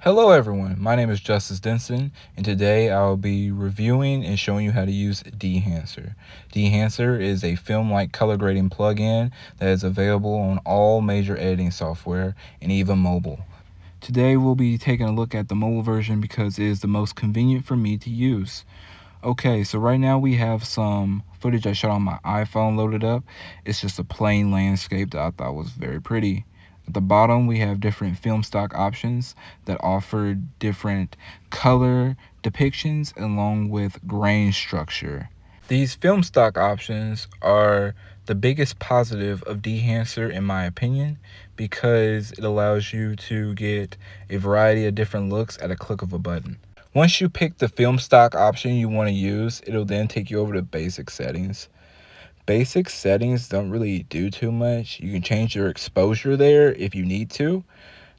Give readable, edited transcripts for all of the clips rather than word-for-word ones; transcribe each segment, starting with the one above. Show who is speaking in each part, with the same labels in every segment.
Speaker 1: Hello everyone, my name is Justice Denson, and today I'll be reviewing and showing you how to use Dehancer. Dehancer is a film-like color grading plugin that is available on all major editing software and even mobile. Today we'll be taking a look at the mobile version because it is the most convenient for me to use. Okay, so right now we have some footage I shot on my iPhone loaded up. It's just a plain landscape that I thought was very pretty. At the bottom, we have different film stock options that offer different color depictions along with grain structure. These film stock options are the biggest positive of Dehancer in my opinion because it allows you to get a variety of different looks at a click of a button. Once you pick the film stock option you want to use, it'll then take you over to basic settings. Basic settings don't really do too much. You can change your exposure there if you need to.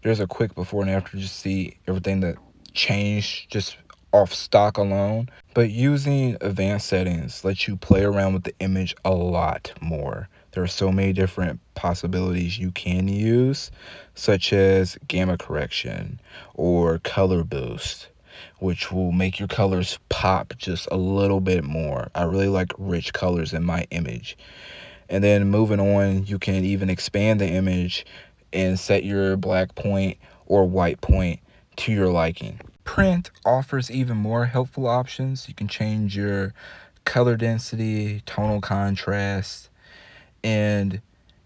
Speaker 1: There's a quick before and after just see everything that changed just off stock alone. But using advanced settings lets you play around with the image a lot more. There are so many different possibilities you can use, such as gamma correction or color boost, which will make your colors pop just a little bit more. I really like rich colors in my image. And then moving on, you can even expand the image and set your black point or white point to your liking. Print offers even more helpful options. You can change your color density, tonal contrast, and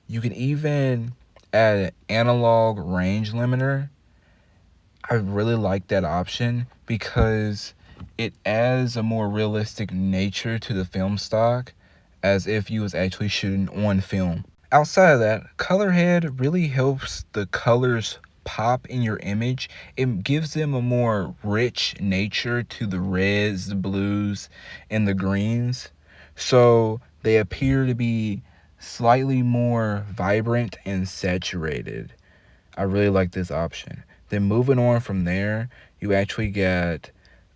Speaker 1: you can even add an analog range limiter. I really like that option because it adds a more realistic nature to the film stock as if you was actually shooting on film. Outside of that, color head really helps the colors pop in your image. It gives them a more rich nature to the reds, the blues, and the greens. So they appear to be slightly more vibrant and saturated. I really like this option. Then moving on from there, you actually get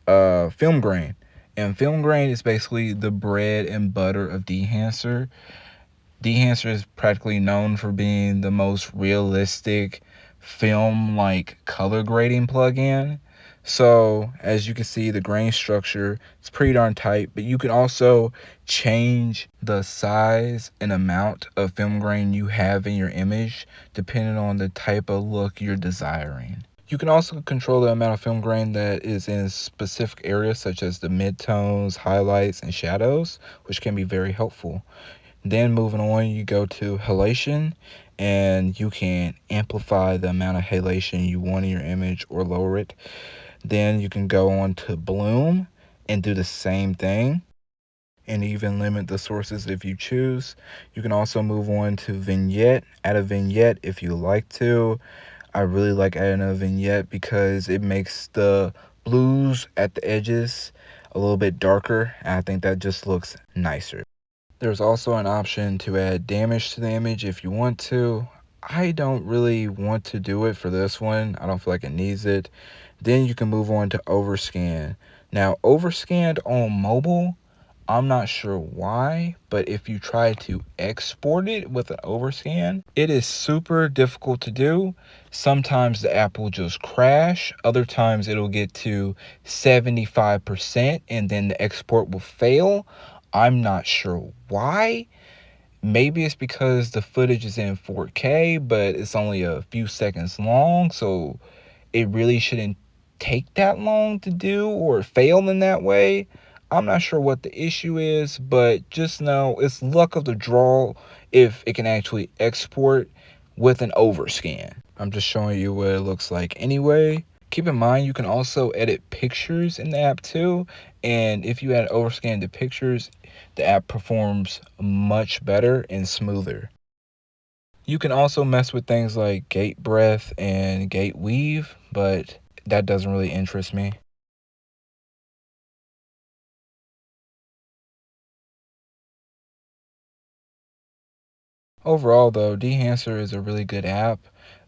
Speaker 1: film grain. And film grain is basically the bread and butter of Dehancer. Dehancer is practically known for being the most realistic film like color grading plugin. So as you can see, the grain structure is pretty darn tight, but you can also change the size and amount of film grain you have in your image depending on the type of look you're desiring. You can also control the amount of film grain that is in specific areas such as the midtones, highlights, and shadows, which can be very helpful. Then moving on, you go to halation, and you can amplify the amount of halation you want in your image or lower it. Then you can go on to bloom and do the same thing and even limit the sources if you choose. You can also move on to vignette, add a vignette if you like to. I really like adding a vignette because it makes the blues at the edges a little bit darker, and I think that just looks nicer. There's also an option to add damage to the image if you want to. I don't really want to do it for this one. I don't feel like it needs it. Then you can move on to overscan. Now, overscanned on mobile, I'm not sure why, but if you try to export it with an overscan, it is super difficult to do. Sometimes the app will just crash. Other times it'll get to 75% and then the export will fail. I'm not sure why. Maybe it's because the footage is in 4K, but it's only a few seconds long, so it really shouldn't take that long to do or fail in that way. I'm not sure what the issue is, but just know it's luck of the draw if it can actually export with an overscan. I'm just showing you what it looks like anyway. Keep in mind you can also edit pictures in the app too, and if you add overscan to pictures, the app performs much better and smoother. You can also mess with things like gate breath and gate weave, but that doesn't really interest me. Overall, though, Dehancer is a really good app,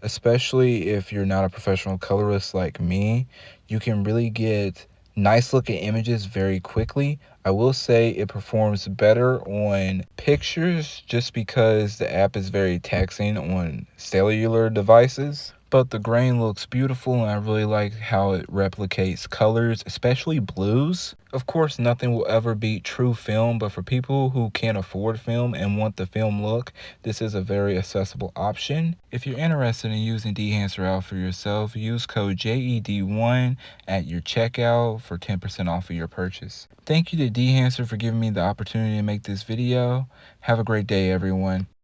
Speaker 1: especially if you're not a professional colorist like me. You can really get nice looking images very quickly. I will say it performs better on pictures just because the app is very taxing on cellular devices. but the grain looks beautiful and I really like how it replicates colors, especially blues. Of course, nothing will ever beat true film, but for people who can't afford film and want the film look, this is a very accessible option. If you're interested in using Dehancer out for yourself, use code JED1 at your checkout for 10% off of your purchase. Thank you to Dehancer for giving me the opportunity to make this video. Have a great day, everyone.